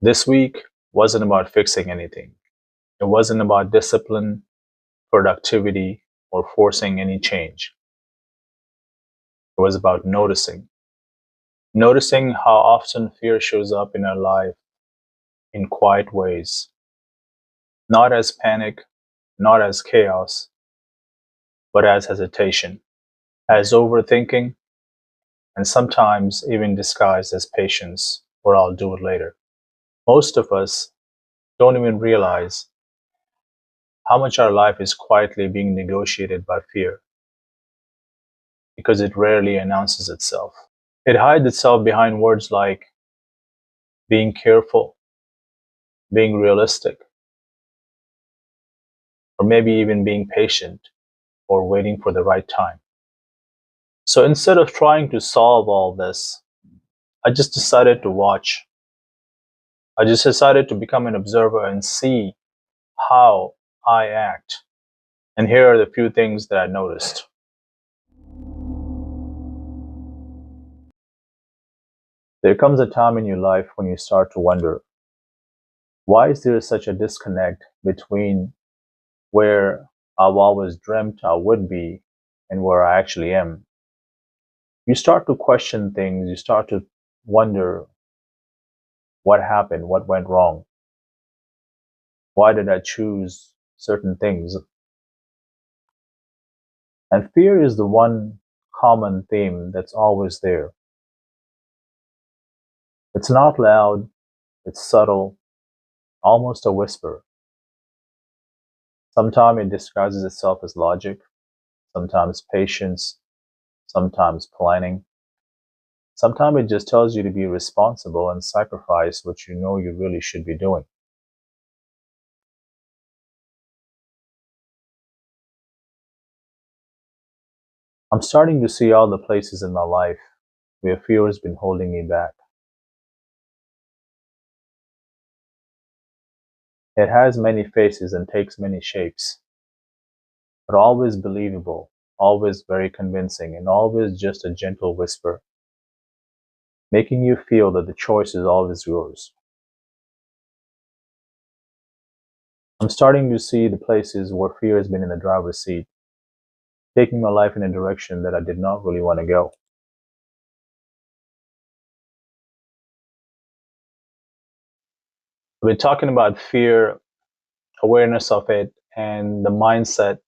This week wasn't about fixing anything. It wasn't about discipline, productivity, or forcing any change. It was about noticing. Noticing how often fear shows up in our life in quiet ways, not as panic, not as chaos, but as hesitation, as overthinking, and sometimes even disguised as patience, or I'll do it later. Most of us don't even realize how much our life is quietly being negotiated by fear because it rarely announces itself. It hides itself behind words like being careful, being realistic, or maybe even being patient or waiting for the right time. So instead of trying to solve all this, I just decided to watch. I just decided to become an observer and see how I act. And here are the few things that I noticed. There comes a time in your life when you start to wonder, why is there such a disconnect between where I've always dreamt I would be and where I actually am? You start to question things, you start to wonder what happened, what went wrong, why did I choose certain things? And fear is the one common theme that's always there. It's not loud, it's subtle, almost a whisper. Sometimes it disguises itself as logic, sometimes patience, sometimes planning. Sometimes it just tells you to be responsible and sacrifice what you know you really should be doing. I'm starting to see all the places in my life where fear has been holding me back. It has many faces and takes many shapes, but always believable, always very convincing, and always just a gentle whisper, making you feel that the choice is always yours. I'm starting to see the places where fear has been in the driver's seat, taking my life in a direction that I did not really want to go. We're talking about fear, awareness of it, and the mindset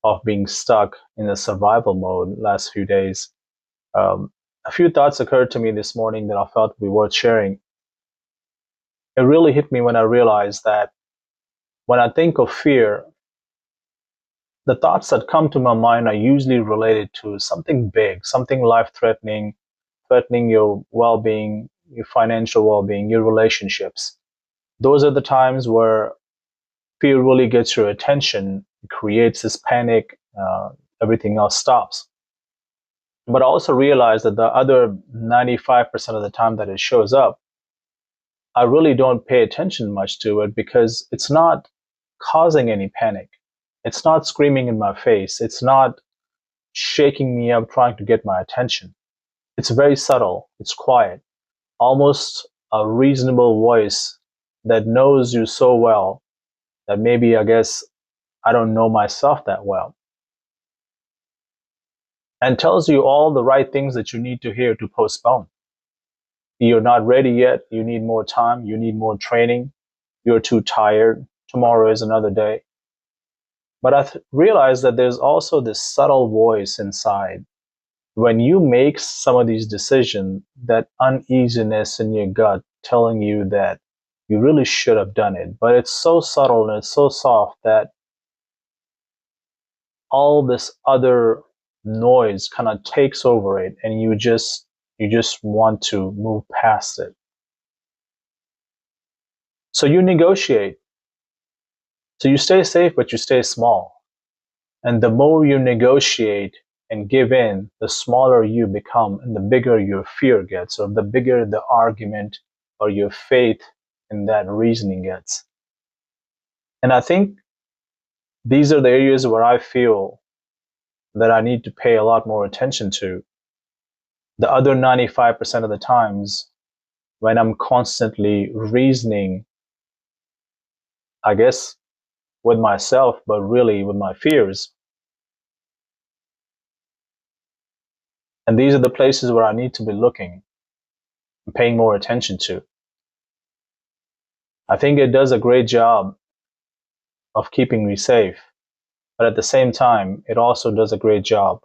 of being stuck in a survival mode last few days. Um, a few thoughts occurred to me this morning that I felt would be worth sharing. It really hit me when I realized that when I think of fear, the thoughts that come to my mind are usually related to something big, something life threatening, threatening your well being, your financial well being, your relationships. Those are the times where fear really gets your attention, creates this panic, everything else stops. But I also realize that the other 95% of the time that it shows up, I really don't pay attention much to it because it's not causing any panic. It's not screaming in my face. It's not shaking me up trying to get my attention. It's very subtle. It's quiet, almost a reasonable voice that knows you so well that maybe I guess I don't know myself that well, and tells you all the right things that you need to hear to postpone. You're not ready yet. You need more time. You need more training. You're too tired. Tomorrow is another day. But I realized that there's also this subtle voice inside. When you make some of these decisions, that uneasiness in your gut telling you that you really should have done it. But it's so subtle and it's so soft that all this other noise kind of takes over it and you just want to move past it. So you negotiate. So you stay safe, but you stay small. And the more you negotiate and give in, the smaller you become and the bigger your fear gets, or the bigger the argument or your faith in that reasoning gets. And I think these are the areas where I feel that I need to pay a lot more attention to. The other 95% of the times, when I'm constantly reasoning, I guess, with myself, but really with my fears. And these are the places where I need to be looking and paying more attention to. I think it does a great job of keeping me safe, but at the same time, it also does a great job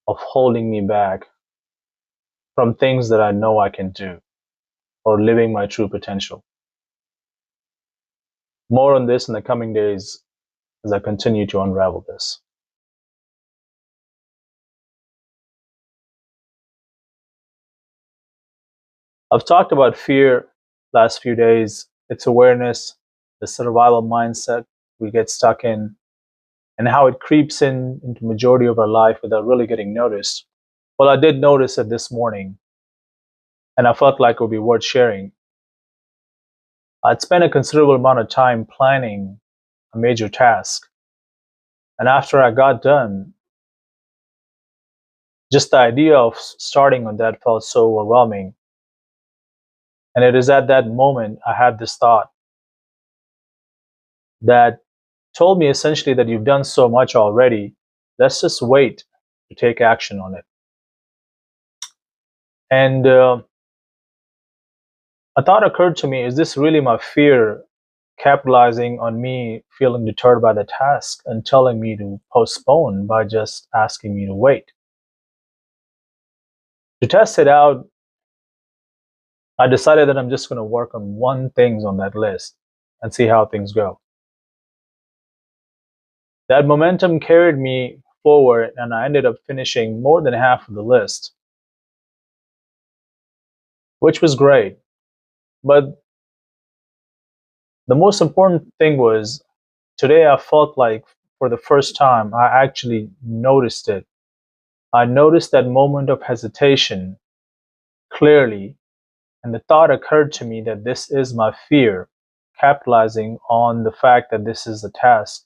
of holding me back from things that I know I can do or living my true potential. More on this in the coming days as I continue to unravel this. I've talked about fear last few days, its awareness, the survival mindset we get stuck in, and how it creeps in into majority of our life without really getting noticed. Well, I did notice it this morning, and I felt like it would be worth sharing. I'd spent a considerable amount of time planning a major task, and after I got done, just the idea of starting on that felt so overwhelming. And it is at that moment I had this thought that told me essentially that you've done so much already. Let's just wait to take action on it. And a thought occurred to me, is this really my fear capitalizing on me feeling deterred by the task and telling me to postpone by just asking me to wait? To test it out, I decided that I'm just going to work on one thing on that list and see how things go. That momentum carried me forward, and I ended up finishing more than half of the list, which was great. But the most important thing was today I felt like for the first time I actually noticed it. I noticed that moment of hesitation clearly, and the thought occurred to me that this is my fear capitalizing on the fact that this is a task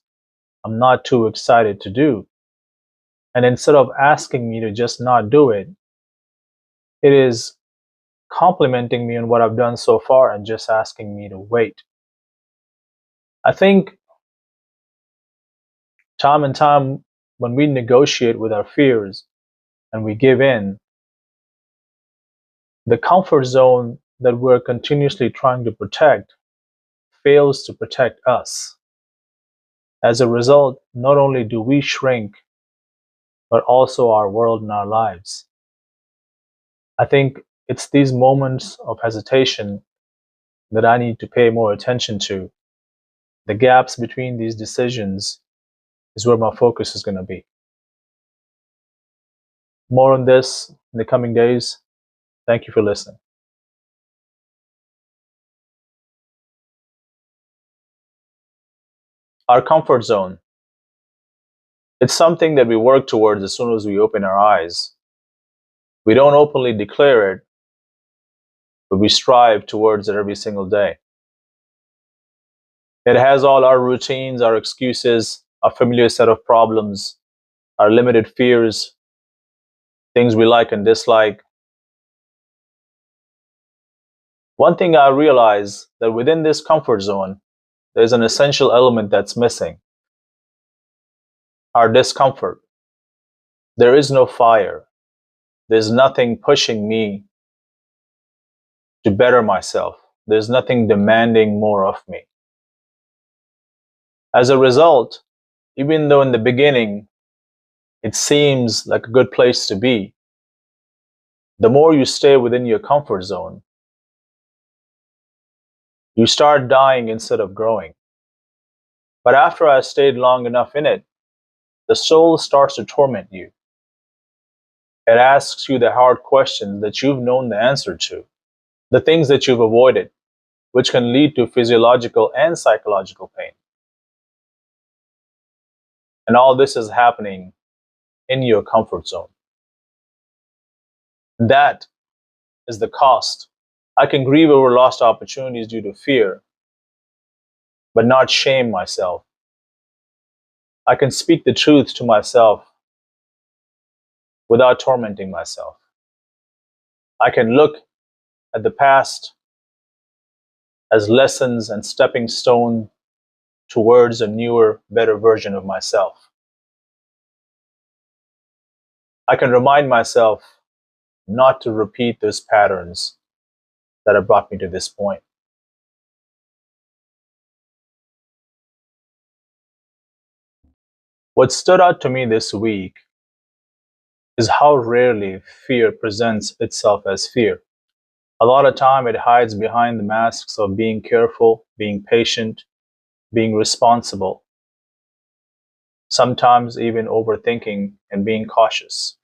I'm not too excited to do. And instead of asking me to just not do it, it is complimenting me on what I've done so far and just asking me to wait. I think time and time when we negotiate with our fears and we give in, the comfort zone that we're continuously trying to protect fails to protect us. As a result, not only do we shrink, but also our world and our lives. I think it's these moments of hesitation that I need to pay more attention to. The gaps between these decisions is where my focus is going to be. More on this in the coming days. Thank you for listening. Our comfort zone. It's something that we work towards as soon as we open our eyes. We don't openly declare it, but we strive towards it every single day. It has all our routines, our excuses, a familiar set of problems, our limited fears, things we like and dislike. One thing I realize that within this comfort zone, there's an essential element that's missing: our discomfort. There is no fire. There's nothing pushing me to better myself. There's nothing demanding more of me. As a result, even though in the beginning it seems like a good place to be, the more you stay within your comfort zone, you start dying instead of growing. But after I stayed long enough in it, the soul starts to torment you. It asks you the hard questions that you've known the answer to, the things that you've avoided, which can lead to physiological and psychological pain. And all this is happening in your comfort zone. That is the cost. I can grieve over lost opportunities due to fear, but not shame myself. I can speak the truth to myself without tormenting myself. I can look at the past as lessons and stepping stone towards a newer, better version of myself. I can remind myself not to repeat those patterns that have brought me to this point. What stood out to me this week is how rarely fear presents itself as fear. A lot of time it hides behind the masks of being careful, being patient, being responsible, sometimes even overthinking and being cautious.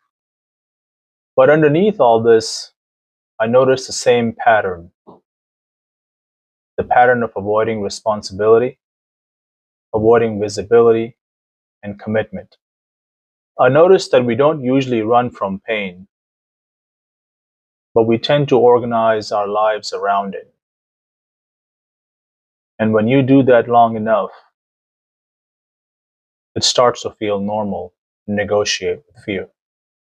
But underneath all this, I noticed the same pattern, the pattern of avoiding responsibility, avoiding visibility, and commitment. I noticed that we don't usually run from pain, but we tend to organize our lives around it. And when you do that long enough, it starts to feel normal to negotiate with fear.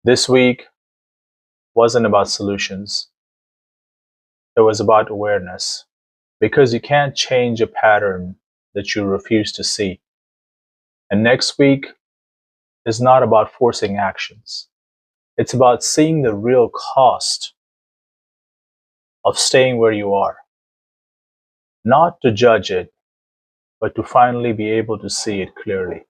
This week wasn't about solutions, it was about awareness. Because you can't change a pattern that you refuse to see. And next week is not about forcing actions, it's about seeing the real cost of staying where you are. Not to judge it, but to finally be able to see it clearly.